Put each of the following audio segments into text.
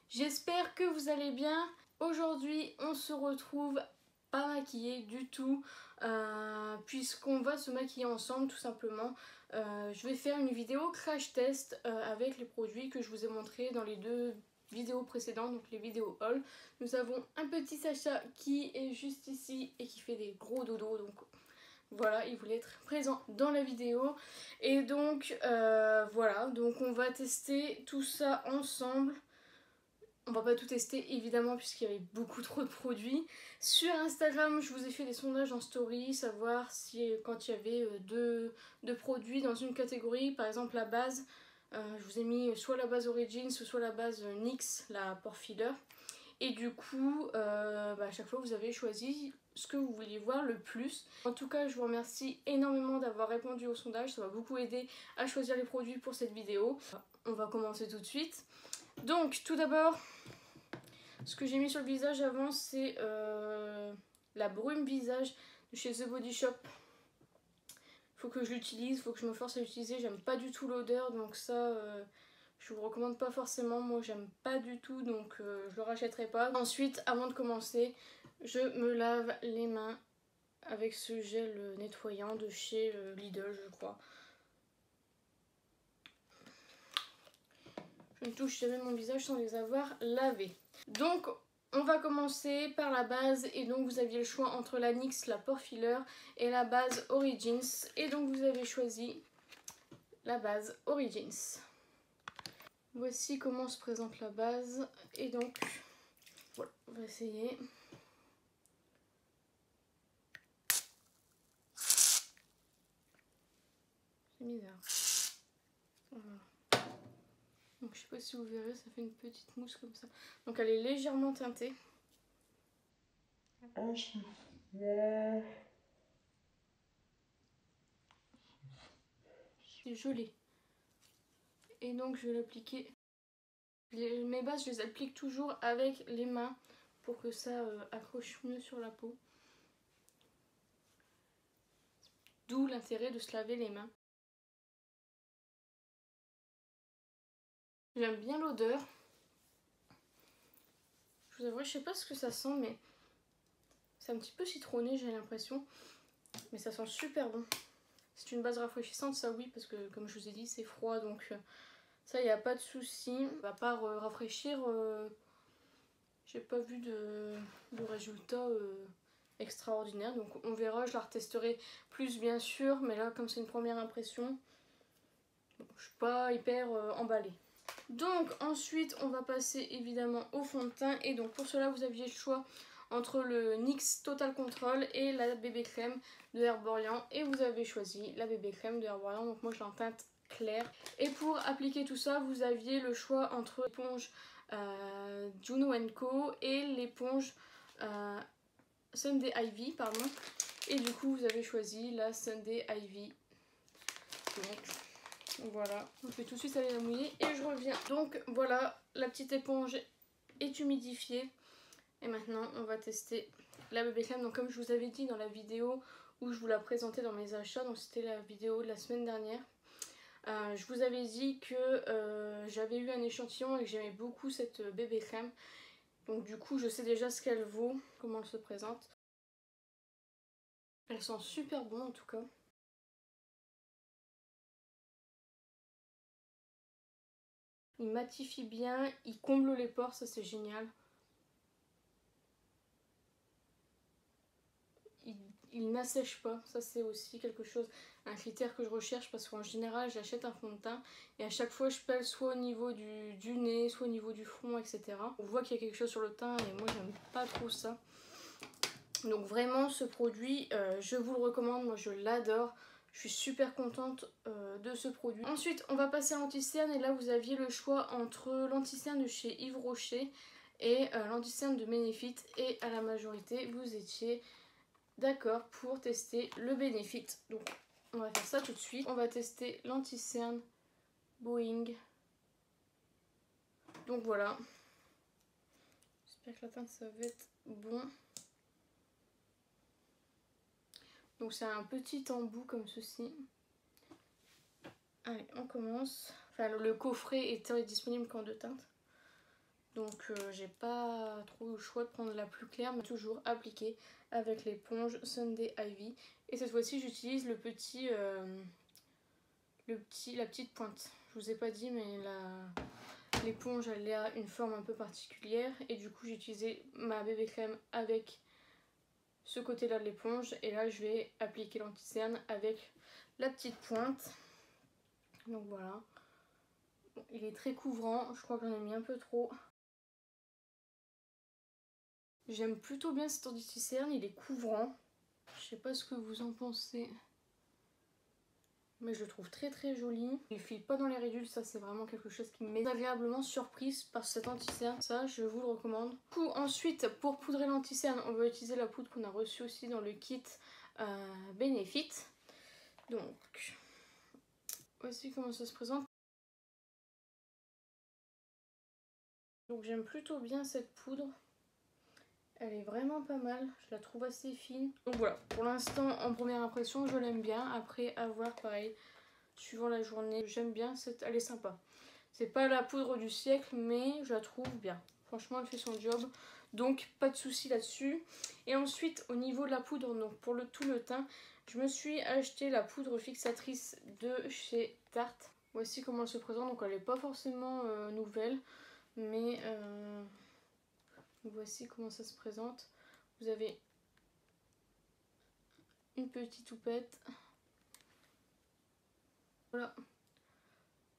J'espère que vous allez bien. Aujourd'hui, on se retrouve pas maquillée du tout, puisqu'on va se maquiller ensemble tout simplement. Je vais faire une vidéo crash test avec les produits que je vous ai montrés dans les deux vidéos précédentes, donc les vidéos haul. Nous avons un petit Sacha qui est juste ici et qui fait des gros dodos, donc voilà, il voulait être présent dans la vidéo. Et donc voilà, donc on va tester tout ça ensemble. On va pas tout tester évidemment puisqu'il y avait beaucoup trop de produits. Sur Instagram, je vous ai fait des sondages en story, savoir si quand il y avait deux produits dans une catégorie, par exemple la base, je vous ai mis soit la base Origins, soit la base NYX, la pore filler. Et du coup, à chaque fois vous avez choisi ce que vous vouliez voir le plus. En tout cas, je vous remercie énormément d'avoir répondu au sondage, ça m'a beaucoup aidé à choisir les produits pour cette vidéo. On va commencer tout de suite. Donc tout d'abord, ce que j'ai mis sur le visage avant, c'est la brume visage de chez The Body Shop. Faut que je l'utilise, faut que je me force à l'utiliser. J'aime pas du tout l'odeur, donc ça je vous recommande pas forcément. Moi j'aime pas du tout, donc je le rachèterai pas. Ensuite, avant de commencer, je me lave les mains avec ce gel nettoyant de chez Lidl, je crois. Je ne touche jamais mon visage sans les avoir lavés. Donc on va commencer par la base, et donc vous aviez le choix entre la NYX, la pore filler et la base Origins, et donc vous avez choisi la base Origins. Voici comment se présente la base, et donc voilà, on va essayer. C'est bizarre. Voilà. Donc je sais pas si vous verrez, ça fait une petite mousse comme ça. Donc elle est légèrement teintée. C'est joli. Et donc je vais l'appliquer. Mes bases, je les applique toujours avec les mains pour que ça accroche mieux sur la peau. D'où l'intérêt de se laver les mains. J'aime bien l'odeur. Je vous avouerai, je sais pas ce que ça sent, mais c'est un petit peu citronné, j'ai l'impression. Mais ça sent super bon. C'est une base rafraîchissante, ça oui, parce que comme je vous ai dit, c'est froid, donc ça, il n'y a pas de souci. À part rafraîchir, j'ai pas vu de résultat extraordinaire. Donc on verra, je la retesterai plus bien sûr, mais là, comme c'est une première impression, bon, je suis pas hyper emballée. Donc ensuite on va passer évidemment au fond de teint, et donc pour cela vous aviez le choix entre le NYX Total Control et la bébé crème de Herborian, et vous avez choisi la bébé crème de Herborian, donc moi je l'ai en teinte claire. Et pour appliquer tout ça, vous aviez le choix entre l'éponge Juno & Co et l'éponge Sunday Ivy, pardon, et du coup vous avez choisi la Sunday Ivy. Donc voilà, je vais tout de suite aller la mouiller et je reviens. Donc voilà, la petite éponge est humidifiée. Et maintenant on va tester la bébé crème. Donc comme je vous avais dit dans la vidéo où je vous la présentais dans mes achats, donc c'était la vidéo de la semaine dernière, je vous avais dit que j'avais eu un échantillon et que j'aimais beaucoup cette bébé crème. Donc du coup je sais déjà ce qu'elle vaut, comment elle se présente. Elle sent super bon en tout cas. Il matifie bien, il comble les pores, ça c'est génial. Il n'assèche pas, ça c'est aussi quelque chose, un critère que je recherche, parce qu'en général j'achète un fond de teint et à chaque fois je pèle soit au niveau du nez, soit au niveau du front, etc. On voit qu'il y a quelque chose sur le teint et moi j'aime pas trop ça. Donc vraiment ce produit, je vous le recommande, moi je l'adore. Je suis super contente de ce produit. Ensuite on va passer à l'anti-cerne, et là vous aviez le choix entre l'anti-cerne de chez Yves Rocher et l'anti-cerne de Benefit, et à la majorité vous étiez d'accord pour tester le Benefit. Donc on va faire ça tout de suite. On va tester l'anti-cerne Boeing. Donc voilà. J'espère que la teinte ça va être bon. Donc c'est un petit embout comme ceci. Allez, on commence. Enfin, le coffret était disponible qu'en 2 teintes. Donc j'ai pas trop eu le choix de prendre la plus claire, mais toujours appliquée avec l'éponge Sunday Ivy. Et cette fois-ci j'utilise la petite pointe. Je vous ai pas dit, mais l'éponge elle a une forme un peu particulière. Et du coup j'ai utilisé ma bébé crème avec ce côté-là de l'éponge. Et là je vais appliquer l'anti-cerne avec la petite pointe. Donc voilà. Bon, il est très couvrant, je crois que j'en ai mis un peu trop. J'aime plutôt bien cet anti-cerne, il est couvrant. Je sais pas ce que vous en pensez, mais je le trouve très très joli. Il file pas dans les ridules, ça c'est vraiment quelque chose qui m'est agréablement surprise par cet anti-cerne. Ça, je vous le recommande. Du coup, ensuite, pour poudrer l'anti-cerne, on va utiliser la poudre qu'on a reçue aussi dans le kit Benefit. Donc, voici comment ça se présente. Donc j'aime plutôt bien cette poudre. Elle est vraiment pas mal, je la trouve assez fine. Donc voilà, pour l'instant, en première impression, je l'aime bien. Après, à voir, pareil, suivant la journée, j'aime bien, elle est sympa. C'est pas la poudre du siècle, mais je la trouve bien. Franchement, elle fait son job, donc pas de souci là-dessus. Et ensuite, au niveau de la poudre, donc pour tout le teint, je me suis acheté la poudre fixatrice de chez Tarte. Voici comment elle se présente, donc elle n'est pas forcément nouvelle, mais... voici comment ça se présente. Vous avez une petite houppette. Voilà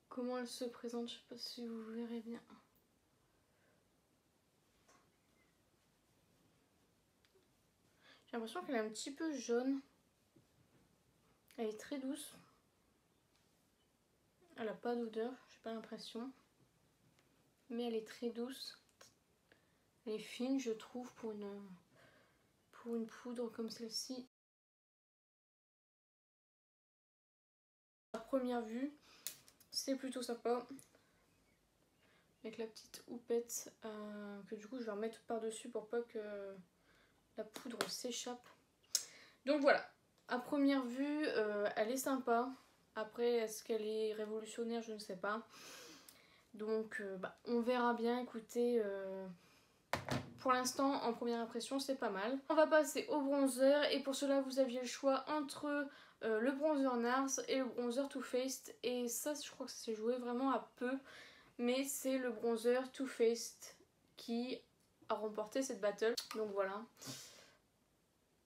comment elle se présente. Je sais pas si vous verrez bien. J'ai l'impression qu'elle est un petit peu jaune. Elle est très douce. Elle n'a pas d'odeur, j'ai pas l'impression. Mais elle est très douce. Elle est fine, je trouve, pour une poudre comme celle-ci. À première vue, c'est plutôt sympa. Avec la petite houppette que du coup je vais remettre par-dessus pour pas que la poudre s'échappe. Donc voilà, à première vue, elle est sympa. Après, est-ce qu'elle est révolutionnaire? Je ne sais pas. Donc on verra bien. Écoutez, pour l'instant, en première impression, c'est pas mal. On va passer au bronzer. Et pour cela, vous aviez le choix entre le bronzer NARS et le bronzer Too Faced. Et ça, je crois que ça s'est joué vraiment à peu. Mais c'est le bronzer Too Faced qui a remporté cette battle. Donc voilà.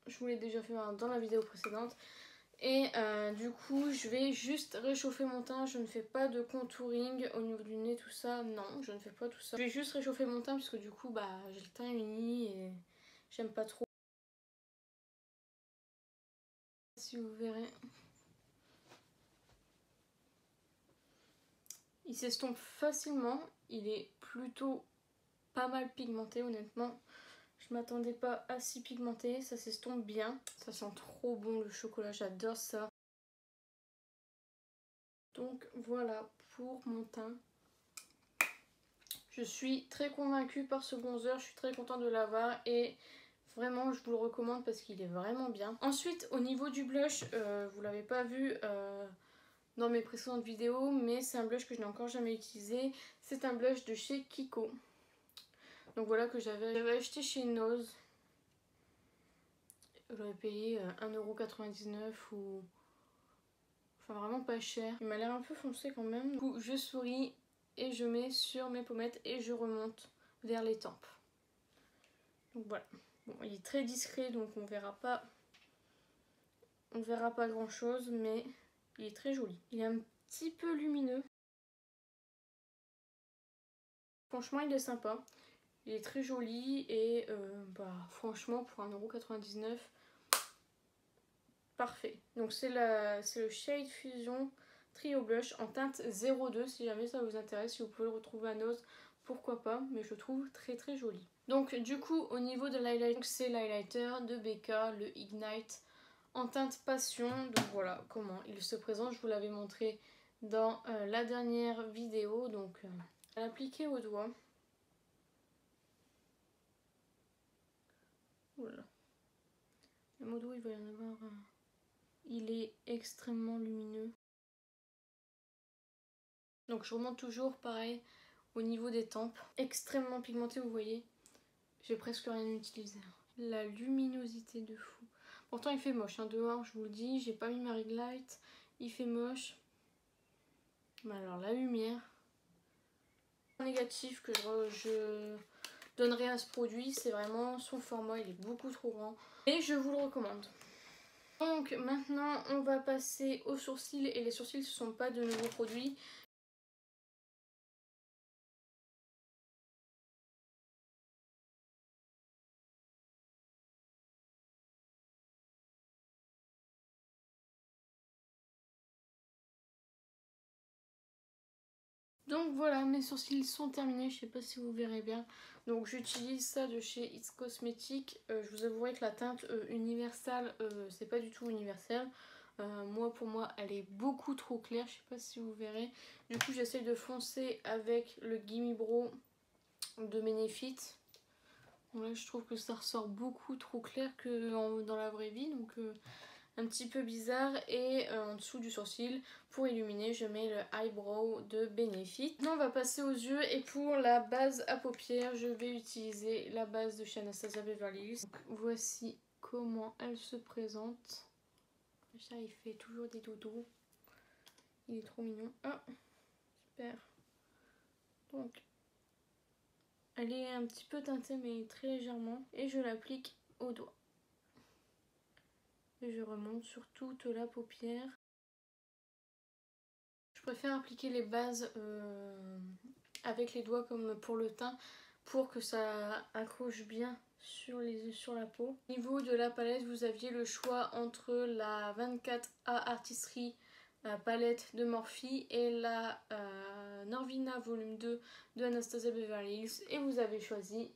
Je vous l'ai déjà fait dans la vidéo précédente. Et du coup, je vais juste réchauffer mon teint. Je ne fais pas de contouring au niveau du nez, tout ça. Non, je ne fais pas tout ça. Je vais juste réchauffer mon teint parce que du coup, j'ai le teint uni et j'aime pas trop. Si vous verrez. Il s'estompe facilement. Il est plutôt pas mal pigmenté, honnêtement. Je m'attendais pas à si pigmenté. Ça s'estompe bien. Ça sent trop bon le chocolat. J'adore ça. Donc voilà pour mon teint. Je suis très convaincue par ce bronzer, je suis très contente de l'avoir et vraiment je vous le recommande parce qu'il est vraiment bien. Ensuite au niveau du blush, vous l'avez pas vu dans mes précédentes vidéos, mais c'est un blush que je n'ai encore jamais utilisé. C'est un blush de chez Kiko. Donc voilà, que j'avais acheté chez Nose. J'avais payé 1,99 € ou... enfin vraiment pas cher. Il m'a l'air un peu foncé quand même. Du coup je souris et je mets sur mes pommettes et je remonte vers les tempes. Donc voilà. Bon, il est très discret donc on verra pas grand chose, mais il est très joli. Il est un petit peu lumineux. Franchement il est sympa. Il est très joli et franchement pour 1,99 €, parfait. Donc c'est le Shade Fusion Trio Blush en teinte 02. Si jamais ça vous intéresse, si vous pouvez le retrouver à Nose, pourquoi pas, mais je le trouve très très joli. Donc du coup au niveau de l'highlighter, c'est l'highlighter de Becca, le Ignite en teinte Passion. Donc voilà comment il se présente, je vous l'avais montré dans la dernière vidéo. Donc à l'appliquer au doigt. Voilà. Le modo, il va y en avoir un. Il est extrêmement lumineux. Donc je remonte toujours pareil au niveau des tempes. Extrêmement pigmenté, vous voyez. J'ai presque rien utilisé. La luminosité de fou. Pourtant il fait moche, hein, dehors je vous le dis. J'ai pas mis ma ring light. Il fait moche. Mais alors la lumière. Négatif que je donnerai à ce produit, c'est vraiment son format. Il est beaucoup trop grand. Et je vous le recommande. Donc maintenant on va passer aux sourcils. Et les sourcils ce sont pas de nouveaux produits. Donc voilà, mes sourcils sont terminés, je sais pas si vous verrez bien. Donc j'utilise ça de chez It's Cosmetics. Je vous avouerai que la teinte universelle, c'est pas du tout universel. Moi, pour moi, elle est beaucoup trop claire, je sais pas si vous verrez. Du coup, j'essaye de foncer avec le Gimme Brow de Benefit. Bon, là, je trouve que ça ressort beaucoup trop clair que dans la vraie vie, donc un petit peu bizarre. Et en dessous du sourcil, pour illuminer, je mets le Eyebrow de Benefit. Maintenant, on va passer aux yeux, et pour la base à paupières, je vais utiliser la base de chez Anastasia Beverly Hills. Donc, voici comment elle se présente. Ça, il fait toujours des dodos. Il est trop mignon. Ah, super. Donc, elle est un petit peu teintée, mais très légèrement. Et je l'applique au doigt. Et je remonte sur toute la paupière. Je préfère appliquer les bases avec les doigts comme pour le teint, pour que ça accroche bien sur la peau. Au niveau de la palette, vous aviez le choix entre la 24A Artistry palette de Morphe et la Norvina volume 2 de Anastasia Beverly Hills, et vous avez choisi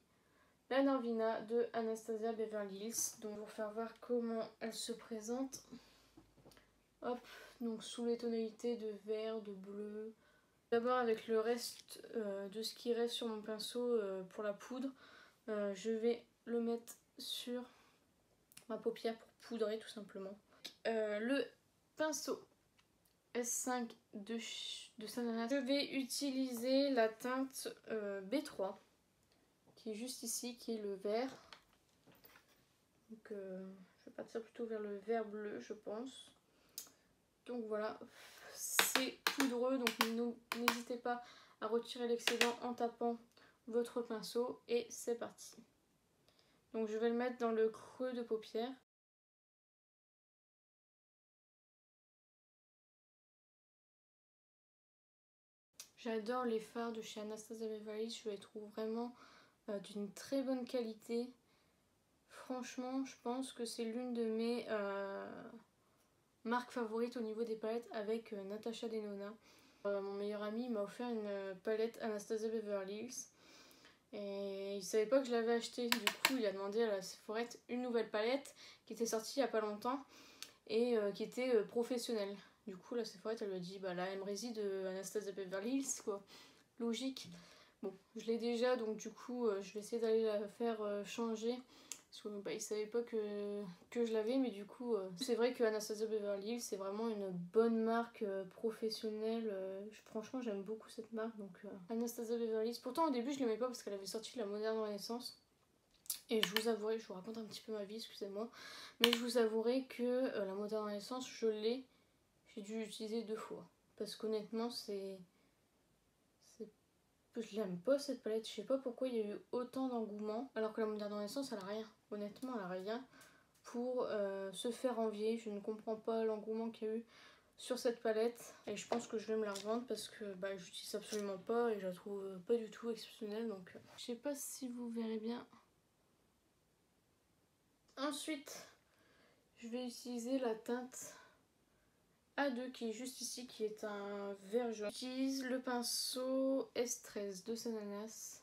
la Norvina de Anastasia Beverly Hills. Donc, pour faire voir comment elle se présente. Hop, donc sous les tonalités de vert, de bleu. D'abord, avec le reste de ce qui reste sur mon pinceau pour la poudre, je vais le mettre sur ma paupière pour poudrer tout simplement. Le pinceau S5 de Sananas, je vais utiliser la teinte B3 qui est juste ici, qui est le vert. Donc je vais partir plutôt vers le vert bleu, je pense. Donc voilà, c'est poudreux, donc n'hésitez pas à retirer l'excédent en tapant votre pinceau, et c'est parti. Donc je vais le mettre dans le creux de paupière. J'adore les fards de chez Anastasia Beverly Hills, je les trouve vraiment d'une très bonne qualité. Franchement, je pense que c'est l'une de mes marques favorites au niveau des palettes, avec Natasha Denona. Mon meilleur ami m'a offert une palette Anastasia Beverly Hills. Et il savait pas que je l'avais acheté. Du coup, il a demandé à la Sephorette une nouvelle palette qui était sortie il y a pas longtemps et qui était professionnelle. Du coup, la Sephorette, elle lui a dit bah, la Emrezy de Anastasia Beverly Hills, quoi. Logique. Bon, je l'ai déjà, donc du coup, je vais essayer d'aller la faire changer. Parce que bah, il savait pas que je l'avais, mais du coup, c'est vrai que Anastasia Beverly Hills, c'est vraiment une bonne marque professionnelle. Franchement, j'aime beaucoup cette marque. Donc, Anastasia Beverly Hills. Pourtant, au début, je l'aimais pas parce qu'elle avait sorti la Moderne Renaissance. Et je vous avouerai, je vous raconte un petit peu ma vie, excusez-moi. Mais je vous avouerai que la Moderne Renaissance, j'ai dû l'utiliser 2 fois. Parce qu'honnêtement, je l'aime pas cette palette, je sais pas pourquoi il y a eu autant d'engouement, alors que la Moderne Renaissance elle a rien, honnêtement elle a rien pour se faire envier. Je ne comprends pas l'engouement qu'il y a eu sur cette palette, et je pense que je vais me la revendre parce que bah, j'utilise absolument pas et je la trouve pas du tout exceptionnelle, donc je sais pas si vous verrez bien. Ensuite, je vais utiliser la teinte A2 qui est juste ici, qui est un vert jaune. J'utilise le pinceau S13 de Sananas.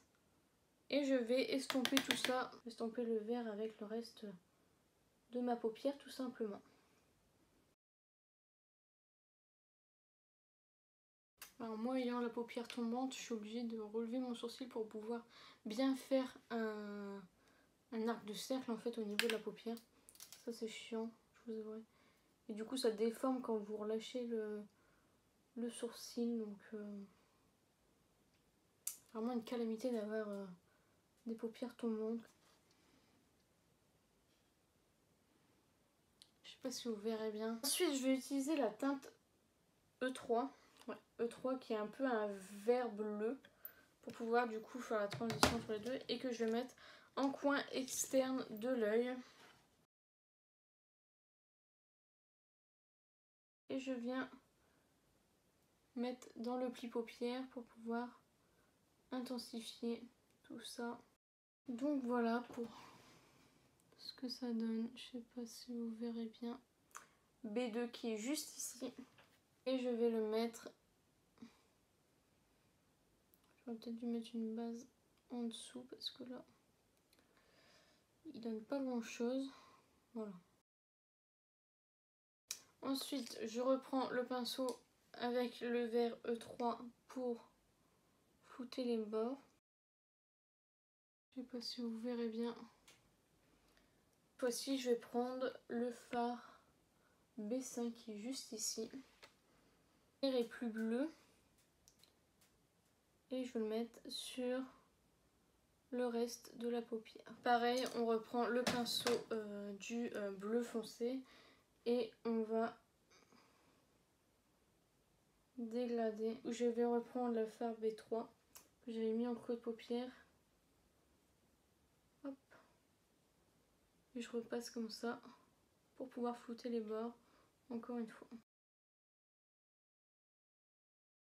Et je vais estomper tout ça, estomper le vert avec le reste de ma paupière tout simplement. Alors moi, ayant la paupière tombante, je suis obligée de relever mon sourcil pour pouvoir bien faire un un arc de cercle en fait au niveau de la paupière. Ça c'est chiant, je vous avouerai. Et du coup ça déforme quand vous relâchez le sourcil. Donc vraiment une calamité d'avoir des paupières tombantes. Je sais pas si vous verrez bien. Ensuite je vais utiliser la teinte E3. Ouais, E3 qui est un peu un vert bleu. Pour pouvoir du coup faire la transition entre les deux. Et que je vais mettre en coin externe de l'œil. Et je viens mettre dans le pli paupière pour pouvoir intensifier tout ça. Donc voilà pour ce que ça donne. Je sais pas si vous verrez bien. B2 qui est juste ici. Et je vais le mettre. J'aurais peut-être dû mettre une base en dessous parce que là il donne pas grand chose. Voilà. Ensuite je reprends le pinceau avec le vert E3 pour flouter les bords. Je sais pas si vous verrez bien. Cette fois-ci je vais prendre le fard B5 qui est juste ici. Le vert est plus bleu. Et je vais le mettre sur le reste de la paupière. Pareil, on reprend le pinceau du bleu foncé et on va déglader. Je vais reprendre le fard B3 que j'avais mis en creux de paupière. Hop. Et je repasse comme ça pour pouvoir flouter les bords encore une fois.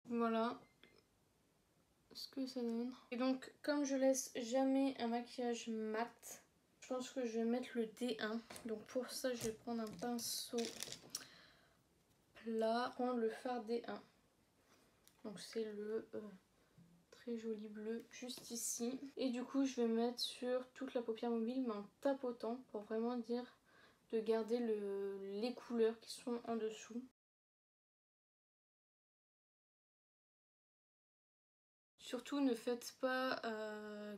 Voilà ce que ça donne. Et donc comme je laisse jamais un maquillage mat, je pense que je vais mettre le D1. Donc pour ça je vais prendre un pinceau plat, prendre le fard D1. Donc c'est le très joli bleu juste ici. Et du coup je vais mettre sur toute la paupière mobile mais en tapotant pour vraiment dire de garder les couleurs qui sont en dessous. Surtout ne faites pas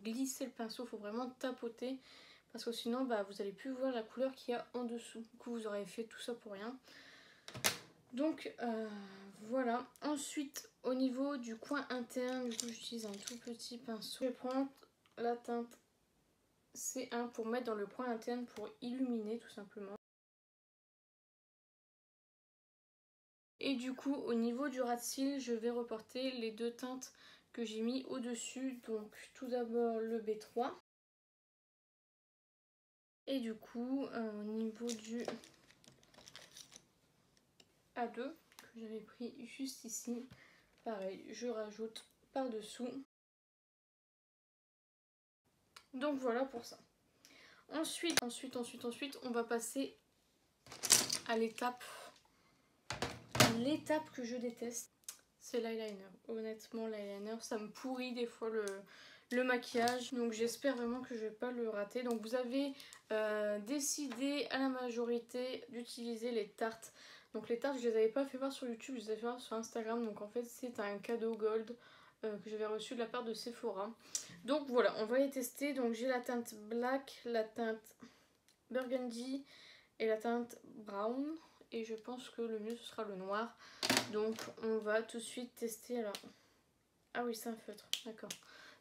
glisser le pinceau, il faut vraiment tapoter parce que sinon bah, vous n'allez plus voir la couleur qu'il y a en dessous. Du coup vous aurez fait tout ça pour rien. Donc voilà. Ensuite au niveau du coin interne, du coup j'utilise un tout petit pinceau. Je vais prendre la teinte C1 pour mettre dans le coin interne pour illuminer tout simplement. Et du coup au niveau du ras de cils, je vais reporter les deux teintes que j'ai mis au dessus. Donc tout d'abord le B3. Et du coup au niveau du A2 que j'avais pris juste ici, pareil je rajoute par dessous. Donc voilà pour ça. Ensuite on va passer à l'étape que je déteste, c'est l'eyeliner. Honnêtement l'eyeliner ça me pourrit des fois le maquillage, donc j'espère vraiment que je vais pas le rater. Donc vous avez décidé à la majorité d'utiliser les tartes. Donc les tartes je les avais pas fait voir sur YouTube, je les avais fait voir sur Instagram. Donc en fait c'est un cadeau gold que j'avais reçu de la part de Sephora. Donc voilà, on va les tester. Donc j'ai la teinte black, la teinte burgundy et la teinte brown. Et je pense que le mieux ce sera le noir. Donc on va tout de suite tester. Alors, ah oui c'est un feutre, d'accord.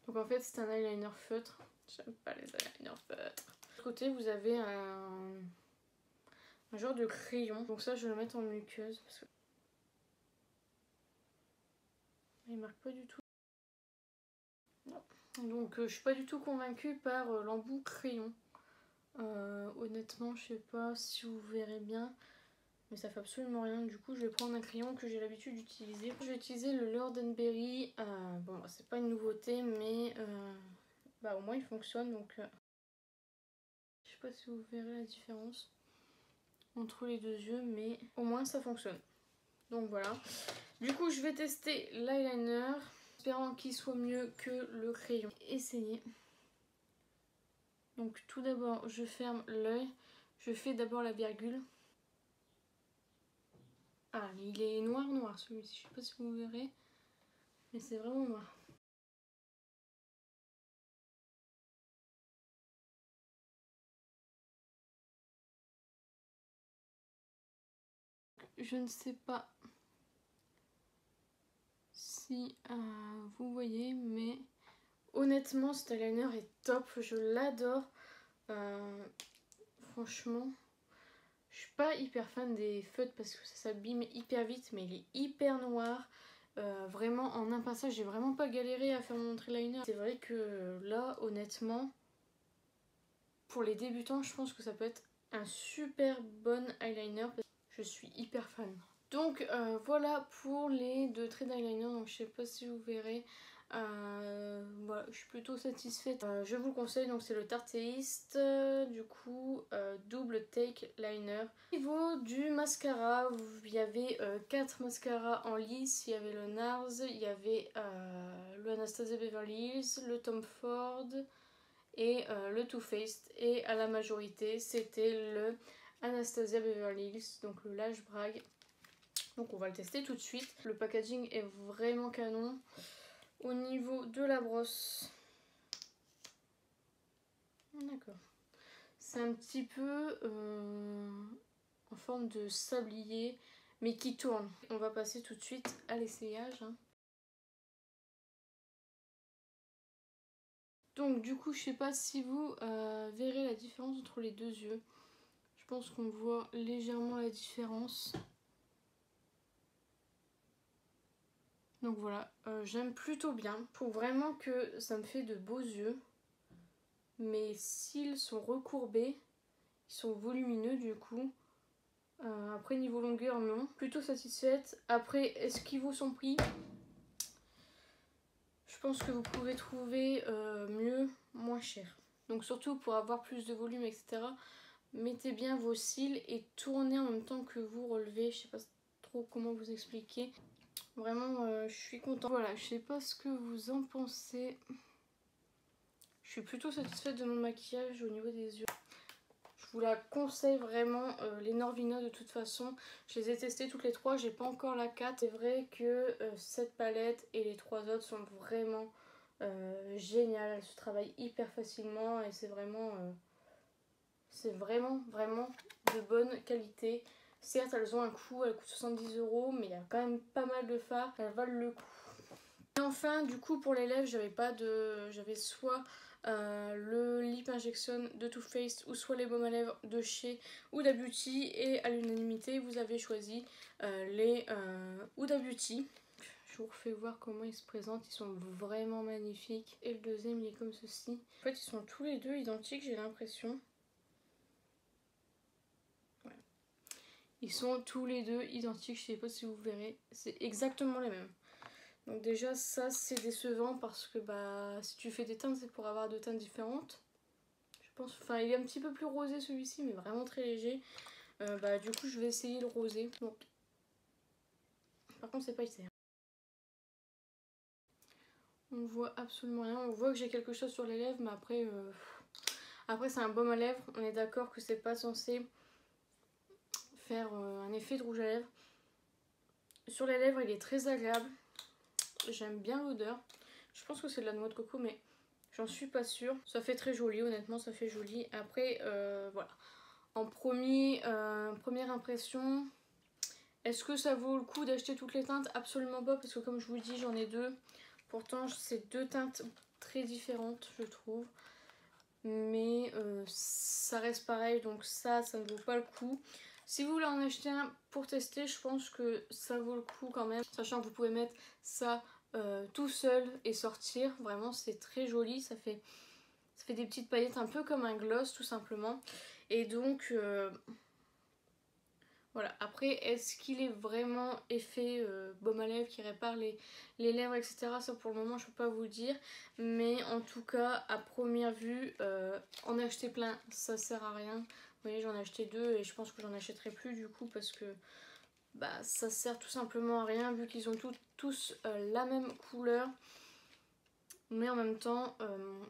Donc en fait c'est un eyeliner feutre. J'aime pas les eyeliners feutres. De l'autre côté vous avez un genre de crayon. Donc ça je vais le mettre en muqueuse parce que il marque pas du tout. Non. Donc je suis pas du tout convaincue par l'embout crayon. Honnêtement je sais pas si vous verrez bien. Mais ça fait absolument rien. Du coup je vais prendre un crayon que j'ai l'habitude d'utiliser. Je vais utiliser le Lord & Berry. Bon bah, c'est pas une nouveauté mais bah, au moins il fonctionne. Donc je sais pas si vous verrez la différence entre les deux yeux, mais au moins ça fonctionne. Donc voilà. Du coup je vais tester l'eyeliner, espérant qu'il soit mieux que le crayon. Essayez. Donc tout d'abord je ferme l'œil. Je fais d'abord la virgule. Ah, il est noir celui-ci, je sais pas si vous verrez, mais c'est vraiment noir. je ne sais pas si vous voyez, mais honnêtement cet eyeliner est top, je l'adore. Franchement, je suis pas hyper fan des feutres parce que ça s'abîme hyper vite, mais il est hyper noir. Vraiment en un passage j'ai vraiment pas galéré à faire mon eyeliner. C'est vrai que là honnêtement pour les débutants je pense que ça peut être un super bon eyeliner. Je suis hyper fan. Donc voilà pour les deux traits d'eyeliner, donc je sais pas si vous verrez. Voilà, je suis plutôt satisfaite. Je vous le conseille, donc c'est le Tarte East, du coup double take liner. Au niveau du mascara, il y avait 4 mascaras en lice. Il y avait le NARS, il y avait le Anastasia Beverly Hills, le Tom Ford et le Too Faced. Et à la majorité c'était le Anastasia Beverly Hills, donc le Lash Brag. Donc on va le tester tout de suite. Le packaging est vraiment canon. Au niveau de la brosse, d'accord, c'est un petit peu en forme de sablier mais qui tourne. On va passer tout de suite à l'essayage. Donc du coup je sais pas si vous verrez la différence entre les deux yeux. Je pense qu'on voit légèrement la différence. Donc voilà, j'aime plutôt bien. Je trouve vraiment que ça me fait de beaux yeux. Mes cils sont recourbés, ils sont volumineux du coup. Après niveau longueur non, plutôt satisfaite. Après est-ce qu'il vaut son prix? Je pense que vous pouvez trouver mieux, moins cher. Donc surtout pour avoir plus de volume etc. Mettez bien vos cils et tournez en même temps que vous relevez. Je sais pas trop comment vous expliquer. Vraiment je suis contente. Voilà, je sais pas ce que vous en pensez. Je suis plutôt satisfaite de mon maquillage au niveau des yeux. Je vous la conseille vraiment, les Norvina de toute façon. Je les ai testées toutes les trois, j'ai pas encore la 4. C'est vrai que cette palette et les trois autres sont vraiment géniales. Elles se travaillent hyper facilement et c'est vraiment de bonne qualité. Certes elles ont un coût, elles coûtent 70 €, mais il y a quand même pas mal de fards, elles valent le coup. Et enfin du coup pour les lèvres j'avais soit le Lip Injection de Too Faced ou soit les baumes à lèvres de chez Huda Beauty, et à l'unanimité vous avez choisi les Huda Beauty. Je vous refais voir comment ils se présentent, ils sont vraiment magnifiques. Et le deuxième il est comme ceci. En fait ils sont tous les deux identiques j'ai l'impression. Ouais. Ils sont tous les deux identiques, je sais pas si vous verrez, c'est exactement les mêmes. Donc déjà ça c'est décevant parce que bah si tu fais des teintes c'est pour avoir deux teintes différentes. Je pense, enfin il est un petit peu plus rosé celui-ci mais vraiment très léger. Bah du coup je vais essayer le rosé. Donc par contre c'est pas ici. On voit absolument rien. On voit que j'ai quelque chose sur les lèvres mais après c'est un baume à lèvres. On est d'accord que c'est pas censé faire un effet de rouge à lèvres. Sur les lèvres il est très agréable. J'aime bien l'odeur. Je pense que c'est de la noix de coco mais j'en suis pas sûre. Ça fait très joli, honnêtement ça fait joli. Après voilà. En première impression, est-ce que ça vaut le coup d'acheter toutes les teintes? Absolument pas, parce que comme je vous dis j'en ai deux. Pourtant c'est deux teintes très différentes je trouve. Mais ça reste pareil, donc ça ne vaut pas le coup. Si vous voulez en acheter un pour tester, je pense que ça vaut le coup quand même. Sachant que vous pouvez mettre ça tout seul et sortir. Vraiment c'est très joli, ça fait des petites paillettes un peu comme un gloss tout simplement. Et donc voilà. Après est-ce qu'il est vraiment effet baume à lèvres qui répare les lèvres etc. Ça pour le moment je peux pas vous le dire. Mais en tout cas à première vue en acheter plein ça sert à rien. Vous voyez j'en ai acheté deux et je pense que j'en achèterai plus du coup parce que bah ça sert tout simplement à rien vu qu'ils ont tous la même couleur. Mais en même temps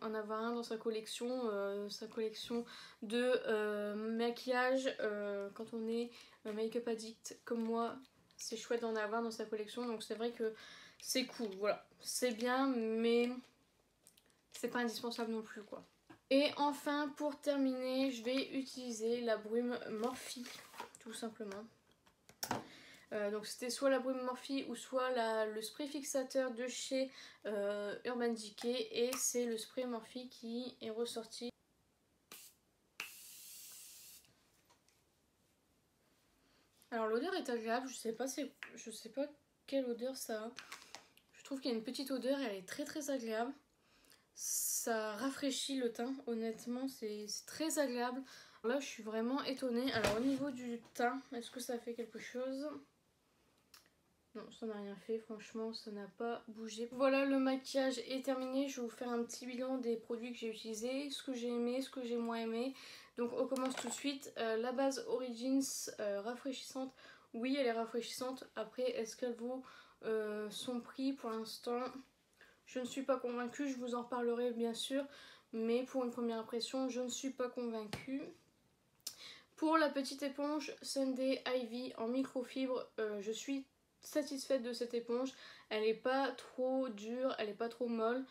en avoir un dans sa collection de maquillage quand on est make-up addict comme moi, c'est chouette d'en avoir dans sa collection. Donc c'est vrai que c'est cool, voilà, c'est bien mais c'est pas indispensable non plus quoi. Et enfin pour terminer je vais utiliser la brume Morphe tout simplement. Donc c'était soit la brume Morphe ou soit le spray fixateur de chez Urban Decay, et c'est le spray Morphe qui est ressorti. Alors l'odeur est agréable, je sais pas quelle odeur ça a. Je trouve qu'il y a une petite odeur et elle est très agréable. Ça rafraîchit le teint, honnêtement c'est très agréable. Là je suis vraiment étonnée. Alors au niveau du teint, est-ce que ça fait quelque chose? Non, ça n'a rien fait, franchement ça n'a pas bougé. Voilà, le maquillage est terminé. Je vais vous faire un petit bilan des produits que j'ai utilisés, ce que j'ai aimé, ce que j'ai moins aimé. Donc on commence tout de suite. La base Origins rafraîchissante, oui elle est rafraîchissante. Après est-ce qu'elle vaut son prix? Pour l'instant je ne suis pas convaincue, je vous en reparlerai bien sûr, mais pour une première impression je ne suis pas convaincue. Pour la petite éponge Sunday Ivy en microfibre, je suis satisfaite de cette éponge. Elle n'est pas trop dure, elle n'est pas trop molle.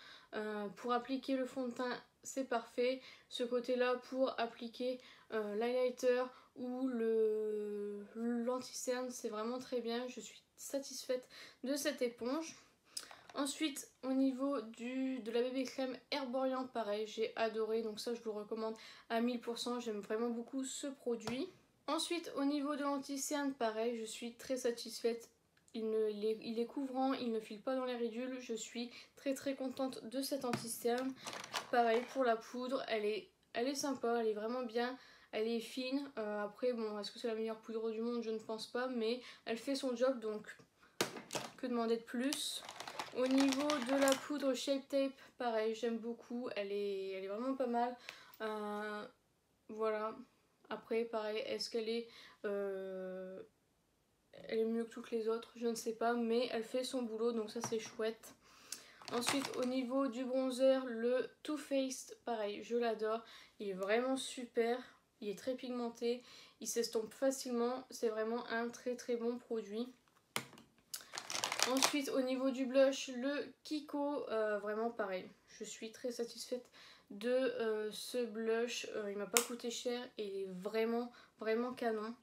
Pour appliquer le fond de teint c'est parfait. Ce côté là pour appliquer l'highlighter ou l'anti-cerne c'est vraiment très bien. Je suis satisfaite de cette éponge. Ensuite au niveau de la bébé crème Herborian, pareil j'ai adoré, donc ça je vous le recommande à 1000%, j'aime vraiment beaucoup ce produit. Ensuite au niveau de l'anti-cerne, pareil je suis très satisfaite. Il est couvrant, il ne file pas dans les ridules, je suis très contente de cet anti-cerne. Pareil pour la poudre, elle est sympa, elle est vraiment bien, elle est fine. Après bon, est-ce que c'est la meilleure poudre du monde? Je ne pense pas, mais elle fait son job, donc que demander de plus? Au niveau de la poudre Shape Tape, pareil j'aime beaucoup, elle est vraiment pas mal. Voilà, après pareil, est-ce qu'elle est... elle est mieux que toutes les autres, je ne sais pas, mais elle fait son boulot, donc ça c'est chouette. Ensuite au niveau du bronzer, le Too Faced, pareil je l'adore, il est vraiment super, il est très pigmenté, il s'estompe facilement, c'est vraiment un très bon produit. Ensuite au niveau du blush, le Kiko, vraiment pareil, je suis très satisfaite de ce blush, il m'a pas coûté cher et il est vraiment canon.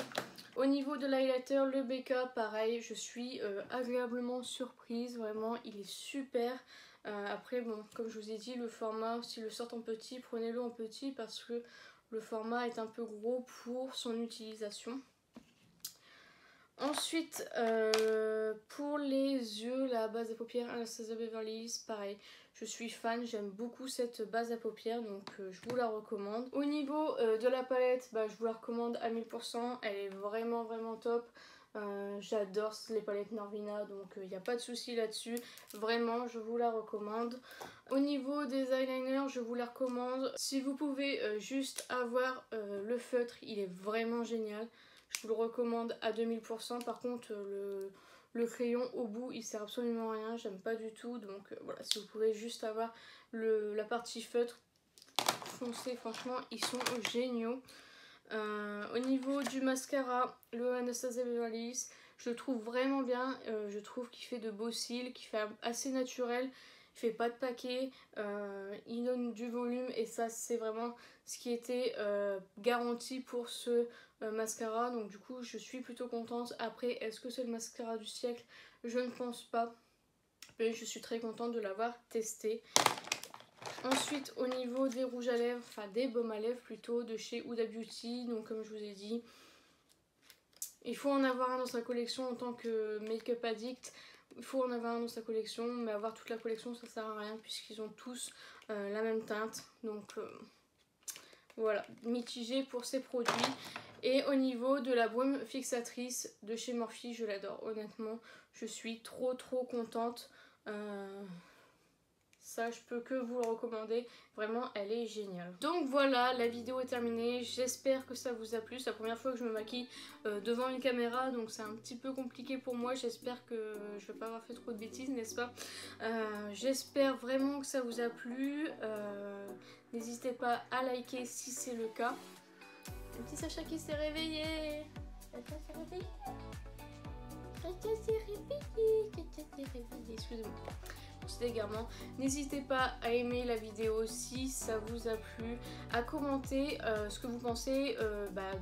Au niveau de l'highlighter, le BK, pareil, je suis agréablement surprise, vraiment il est super. Après bon, comme je vous ai dit, le format, s'ils le sortent en petit, prenez-le en petit parce que le format est un peu gros pour son utilisation. Ensuite, pour les yeux, la base à paupières Anastasia Beverly Hills, pareil, je suis fan, j'aime beaucoup cette base à paupières, donc je vous la recommande. Au niveau de la palette, je vous la recommande à 1000%, elle est vraiment top. J'adore les palettes Norvina, donc il n'y a pas de souci là-dessus, vraiment je vous la recommande. Au niveau des eyeliners, je vous la recommande. Si vous pouvez juste avoir le feutre, il est vraiment génial. Je vous le recommande à 2000%. Par contre, le crayon au bout, il sert absolument à rien. J'aime pas du tout. Donc voilà, si vous pouvez juste avoir la partie feutre, foncez. Franchement, ils sont géniaux. Au niveau du mascara, le Anastasia Beverly Hills, je le trouve vraiment bien. Je trouve qu'il fait de beaux cils, qu'il fait assez naturel. Il fait pas de paquet, il donne du volume et ça c'est vraiment ce qui était garanti pour ce mascara, donc du coup je suis plutôt contente. Après est-ce que c'est le mascara du siècle? Je ne pense pas, mais je suis très contente de l'avoir testé. Ensuite au niveau des rouges à lèvres, enfin des baumes à lèvres plutôt, de chez Huda Beauty, donc comme je vous ai dit, il faut en avoir un dans sa collection en tant que make-up addict. Il faut en avoir un dans sa collection, mais avoir toute la collection ça sert à rien puisqu'ils ont tous la même teinte. Donc voilà, mitigé pour ces produits. Et au niveau de la brume fixatrice de chez Morphe, je l'adore. Honnêtement, je suis trop contente. Ça, je peux que vous le recommander. Vraiment, elle est géniale. Donc voilà, la vidéo est terminée. J'espère que ça vous a plu. C'est la première fois que je me maquille devant une caméra. Donc c'est un petit peu compliqué pour moi. J'espère que je vais pas avoir fait trop de bêtises, n'est-ce pas? J'espère vraiment que ça vous a plu. N'hésitez pas à liker si c'est le cas. Le petit Sacha qui s'est réveillé. Sacha s'est réveillé. Sacha s'est réveillé. Sacha s'est réveillé. Excusez-moi. sortie d'égarement. N'hésitez pas à aimer la vidéo si ça vous a plu, à commenter ce que vous pensez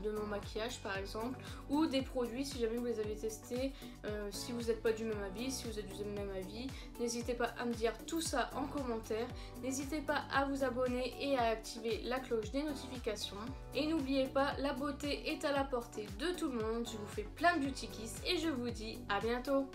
de mon maquillage par exemple, ou des produits si jamais vous les avez testés, si vous n'êtes pas du même avis, si vous êtes du même avis. N'hésitez pas à me dire tout ça en commentaire. N'hésitez pas à vous abonner et à activer la cloche des notifications. Et n'oubliez pas, la beauté est à la portée de tout le monde. Je vous fais plein de beauty kiss et je vous dis à bientôt.